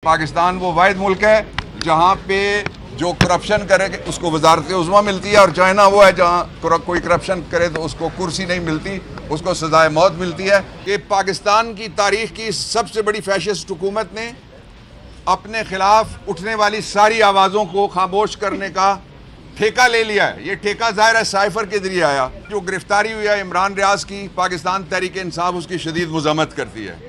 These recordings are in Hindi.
पाकिस्तान वो वाहिद मुल्क है जहाँ पे जो करप्शन करे उसको वजारत उज़्मा मिलती है, और चाइना वो है जहाँ कोई करप्शन करे तो उसको कुर्सी नहीं मिलती, उसको सजाए मौत मिलती है। कि पाकिस्तान की तारीख की सबसे बड़ी फैशिस्ट हुकूमत ने अपने खिलाफ उठने वाली सारी आवाज़ों को खामोश करने का ठेका ले लिया है। ये ठेका ज़ाहिर है साइफर के जरिए आया। जो गिरफ्तारी हुई है इमरान रियाज की, पाकिस्तान तहरीक इंसाफ उसकी शदीद मज़म्मत करती है।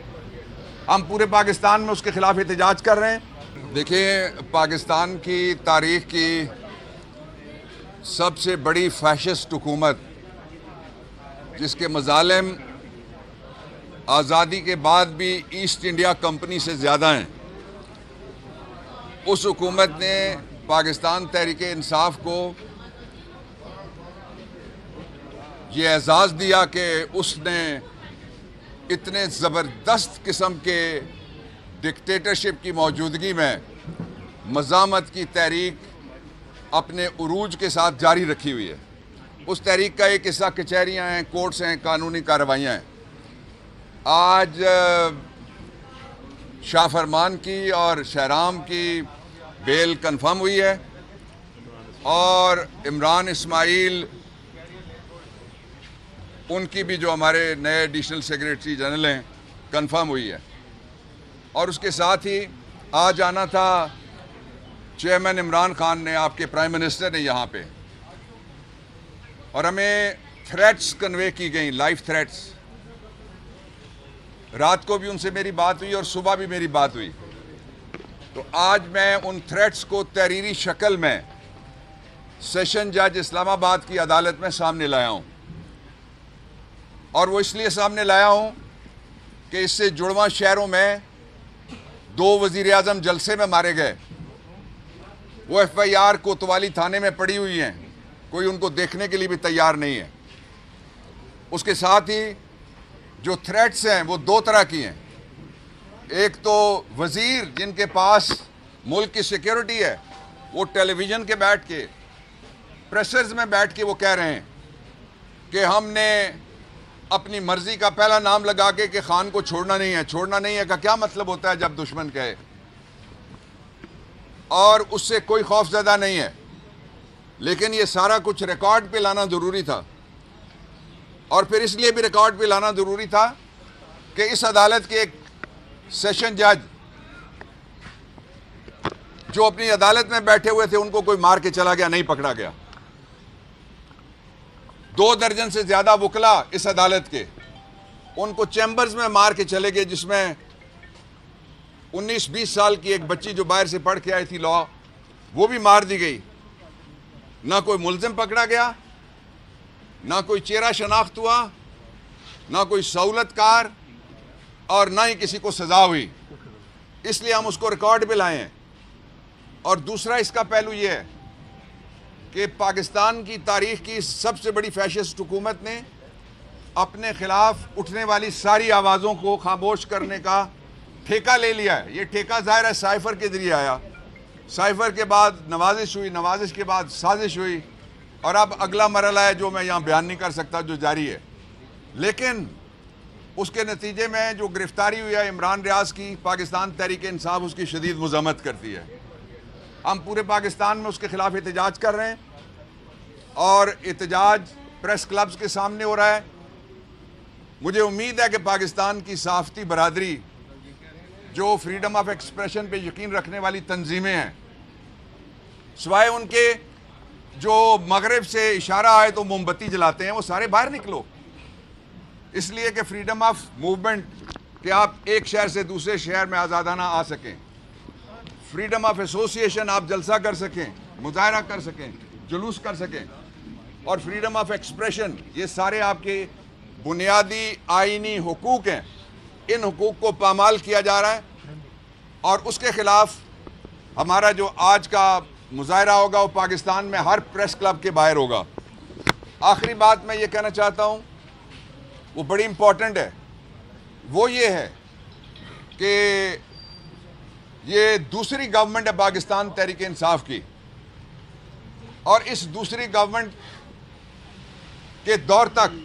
हम पूरे पाकिस्तान में उसके खिलाफ एहतजाज कर रहे हैं। देखिए, पाकिस्तान की तारीख की सबसे बड़ी फैशिस्ट हुकूमत जिसके मज़ालिम आज़ादी के बाद भी ईस्ट इंडिया कंपनी से ज़्यादा हैं, उस हुकूमत ने पाकिस्तान तहरीक इंसाफ को ये एजाज़ दिया कि उसने इतने ज़बरदस्त किस्म के डिक्टेटरशिप की मौजूदगी में मज़ामत की तहरीक अपने उरूज के साथ जारी रखी हुई है। उस तहरीक का एक हिस्सा कचहरियाँ हैं, कोर्ट्स हैं, कानूनी कार्रवाइयाँ हैं। आज शाह फरमान की और शहराम की बेल कंफर्म हुई है और इमरान इस्माइल उनकी भी, जो हमारे नए एडिशनल सेक्रेटरी जनरल हैं, कंफर्म हुई है। और उसके साथ ही आज आना था चेयरमैन इमरान खान ने, आपके प्राइम मिनिस्टर ने यहाँ पे, और हमें थ्रेट्स कन्वे की गई, लाइव थ्रेट्स। रात को भी उनसे मेरी बात हुई और सुबह भी मेरी बात हुई। तो आज मैं उन थ्रेट्स को तहरीरी शक्ल में सेशन जज इस्लामाबाद की अदालत में सामने लाया हूँ, और वो इसलिए सामने लाया हूँ कि इससे जुड़वा शहरों में 2 वज़ीर आज़म जलसे में मारे गए। वो FIR कोतवाली थाने में पड़ी हुई हैं, कोई उनको देखने के लिए भी तैयार नहीं है। उसके साथ ही जो थ्रेट्स हैं वो 2 तरह की हैं। एक तो वज़ीर जिनके पास मुल्क की सिक्योरिटी है, वो टेलीविज़न के बैठ के, प्रेसर्स में बैठ के वो कह रहे हैं कि हमने अपनी मर्जी का पहला नाम लगा के कि खान को छोड़ना नहीं है। छोड़ना नहीं है का क्या मतलब होता है जब दुश्मन कहे, और उससे कोई खौफज़दा नहीं है। लेकिन ये सारा कुछ रिकॉर्ड पे लाना ज़रूरी था, और फिर इसलिए भी रिकॉर्ड पे लाना ज़रूरी था कि इस अदालत के एक सेशन जज जो अपनी अदालत में बैठे हुए थे, उनको कोई मार के चला गया, नहीं पकड़ा गया। 2 दर्जन से ज़्यादा वकला इस अदालत के, उनको चैम्बर्स में मार के चले गए, जिसमें 19-20 साल की एक बच्ची जो बाहर से पढ़ के आई थी लॉ, वो भी मार दी गई। ना कोई मुल्जिम पकड़ा गया, ना कोई चेहरा शनाख्त हुआ, ना कोई सहूलतकार, और ना ही किसी को सज़ा हुई। इसलिए हम उसको रिकॉर्ड पे लाए हैं। और दूसरा इसका पहलू ये है कि पाकिस्तान की तारीख की सबसे बड़ी फैशिस्ट हुकूमत ने अपने खिलाफ उठने वाली सारी आवाज़ों को खामोश करने का ठेका ले लिया है। ये ठेका ज़ाहिर है साइफर के जरिए आया। साइफर के बाद नवाजिश हुई, नवाजिश के बाद साजिश हुई, और अब अगला मरहला है जो मैं यहाँ बयान नहीं कर सकता, जो जारी है। लेकिन उसके नतीजे में जो गिरफ्तारी हुई है इमरान रियाज की, पाकिस्तान तहरीक इंसाफ उसकी शदीद मज़म्मत करती है। हम पूरे पाकिस्तान में उसके खिलाफ एहतजाज कर रहे हैं, और एहतजाज प्रेस क्लब्स के सामने हो रहा है। मुझे उम्मीद है कि पाकिस्तान की सहाफ़ती बरादरी, जो फ्रीडम ऑफ एक्सप्रेशन पे यकीन रखने वाली तंजीमें हैं, सिवाय उनके जो मगरिब से इशारा आए तो मोमबत्ती जलाते हैं, वो सारे बाहर निकलो। इसलिए कि फ्रीडम ऑफ मूवमेंट, कि आप एक शहर से दूसरे शहर में आज़ादाना आ सकें। फ्रीडम ऑफ एसोसिएशन, आप जलसा कर सकें, मुजाहरा कर सकें, जुलूस कर सकें। और फ्रीडम ऑफ एक्सप्रेशन, ये सारे आपके बुनियादी आईनी हुकूक हैं। इन हुकूक को पामाल किया जा रहा है, और उसके खिलाफ हमारा जो आज का मुजाहरा होगा वो पाकिस्तान में हर प्रेस क्लब के बाहर होगा। आखिरी बात मैं ये कहना चाहता हूँ, वो बड़ी इम्पॉर्टेंट है। वो ये है कि ये दूसरी गवर्नमेंट है पाकिस्तान तहरीक इंसाफ की, और इस दूसरी गवर्नमेंट के दौर तक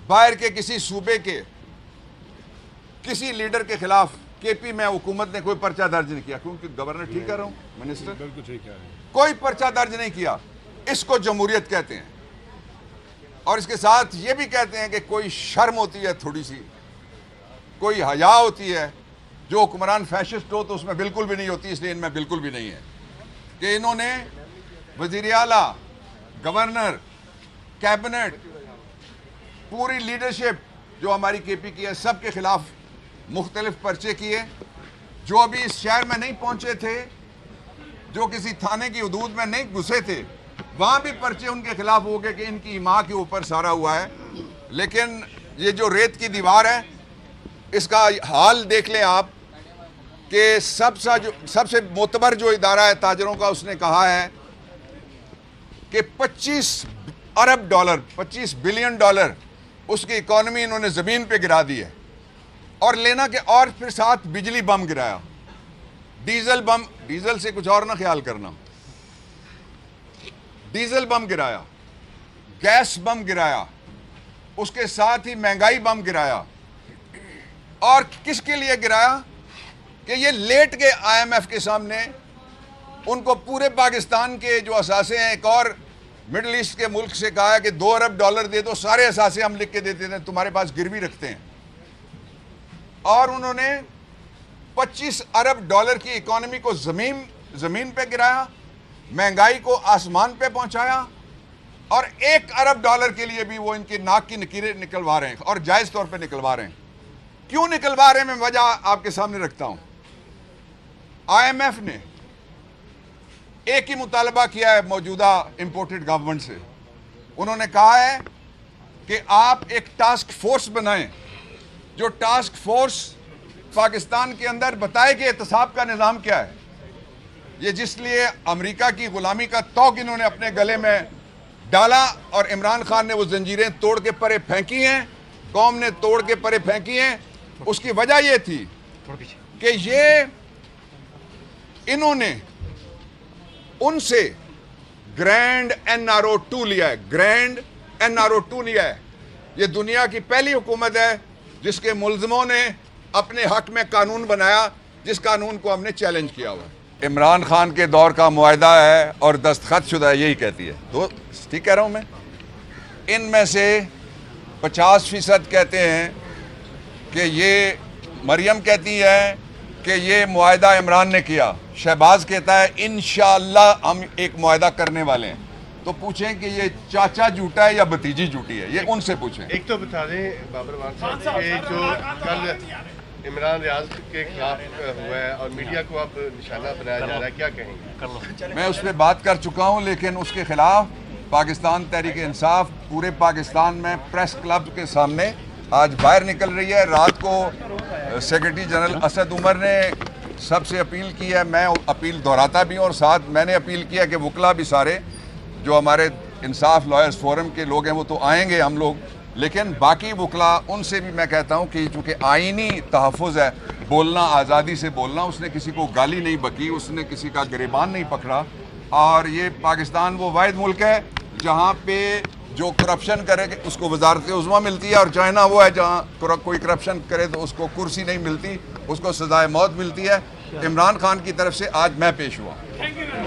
बाहर के किसी सूबे के किसी लीडर के खिलाफ केपी में हुकूमत ने कोई पर्चा दर्ज नहीं किया, क्योंकि गवर्नर ठीक कर रहा हूं मिनिस्टर, बिल्कुल ठीक है, कोई पर्चा दर्ज नहीं किया। इसको जमहूरियत कहते हैं। और इसके साथ ये भी कहते हैं कि कोई शर्म होती है, थोड़ी सी कोई हया होती है। जो हुक्मरान फैशिस्ट हो तो उसमें बिल्कुल भी नहीं होती, इसलिए इनमें बिल्कुल भी नहीं है कि इन्होंने वजीर आला, गवर्नर, कैबिनेट, पूरी लीडरशिप जो हमारी केपी की है, सबके खिलाफ मुख्तलिफ पर्चे किए। जो अभी इस शहर में नहीं पहुंचे थे, जो किसी थाने की हदूद में नहीं घुसे थे, वहां भी पर्चे उनके खिलाफ हो गए कि इनकी माँ के ऊपर सारा हुआ है। लेकिन ये जो रेत की दीवार है, इसका हाल देख लें आप कि सबसे मोतबर जो इदारा है ताजरों का, उसने कहा है कि 25 अरब डॉलर, 25 बिलियन डॉलर उसकी इकॉनमी इन्होंने ज़मीन पे गिरा दी है। और लेना के और फिर साथ बिजली बम गिराया, डीजल बम, डीजल से कुछ और ना ख्याल करना, डीजल बम गिराया, गैस बम गिराया, उसके साथ ही महंगाई बम गिराया। और किसके लिए गिराया कि ये लेट के आईएमएफ के सामने उनको पूरे पाकिस्तान के जो असासे हैं, एक और मिडिल ईस्ट के मुल्क से कहा है कि 2 अरब डॉलर दे दो, सारे असासे हम लिख के देते थे, तुम्हारे पास गिरवी रखते हैं। और उन्होंने 25 अरब डॉलर की इकॉनमी को जमीन पे गिराया, महंगाई को आसमान पे पहुंचाया। और 1 अरब डॉलर के लिए भी वो इनकी नाक की नकीरें निकलवा रहे हैं, और जायज तौर पे निकलवा रहे हैं। क्यों निकलवा रहे हैं, मैं वजह आपके सामने रखता हूं। आईएमएफ ने एक ही मुतालबा किया है मौजूदा इंपोर्टेड गवर्नमेंट से। उन्होंने कहा है कि आप एक टास्क फोर्स बनाएं, जो टास्क फोर्स पाकिस्तान के अंदर बताए कि एहतसाब का निज़ाम क्या है। ये जिसलिए अमेरिका की गुलामी का तौक इन्होंने अपने गले में डाला और इमरान खान ने वो जंजीरें तोड़ के परे फेंकी हैं, कौम ने तोड़ के परे फेंकी हैं। उसकी वजह ये थी कि ये इन्होंने उनसे ग्रैंड NRO2 लिया है, ग्रैंड NRO2 लिया है। ये दुनिया की पहली हुकूमत है जिसके मुल्ज़िमों ने अपने हक में कानून बनाया, जिस कानून को हमने चैलेंज किया हुआ। इमरान खान के दौर का मुआहदा है और दस्तखत शुदा है, यही कहती है। तो ठीक कह रहा हूँ मैं। इनमें से 50% कहते हैं कि ये, मरियम कहती है कि ये मुआहदा इमरान ने किया, शहबाज कहता है इंशाअल्लाह हम एक मुआहदा करने वाले हैं। तो पूछें कि ये चाचा झूठा है या भतीजी झूठी है, ये उनसे पूछें। एक तो बता दें बाबर मान साहब कि जो कल इमरान रियाज के खिलाफ हुआ है और मीडिया को अब निशाना बनाया जा रहा है, क्या कहेंगे? मैं उस पर बात कर चुका हूँ, लेकिन उसके खिलाफ पाकिस्तान तहरीक इंसाफ पूरे पाकिस्तान में प्रेस क्लब के सामने आज बाहर निकल रही है। रात को सेक्रेटरी जनरल असद उमर ने सबसे अपील की है, मैं अपील दोहराता भी हूँ, और साथ मैंने अपील किया कि वकला भी सारे जो हमारे इंसाफ लॉयर्स फोरम के लोग हैं वो तो आएंगे हम लोग, लेकिन बाकी वकला उनसे भी मैं कहता हूँ कि चूँकि आइनी तहफ़्फ़ुज़ है, बोलना, आज़ादी से बोलना, उसने किसी को गाली नहीं बकी, उसने किसी का गिरेबान नहीं पकड़ा। और ये पाकिस्तान वो वाहिद मुल्क है जहाँ पे जो करप्शन करे उसको वजारत उज़्मा मिलती है, और चाइना वो है जहाँ कोई करप्शन करे तो उसको कुर्सी नहीं मिलती, उसको सज़ाए मौत मिलती है। इमरान खान की तरफ से आज मैं पेश हुआ।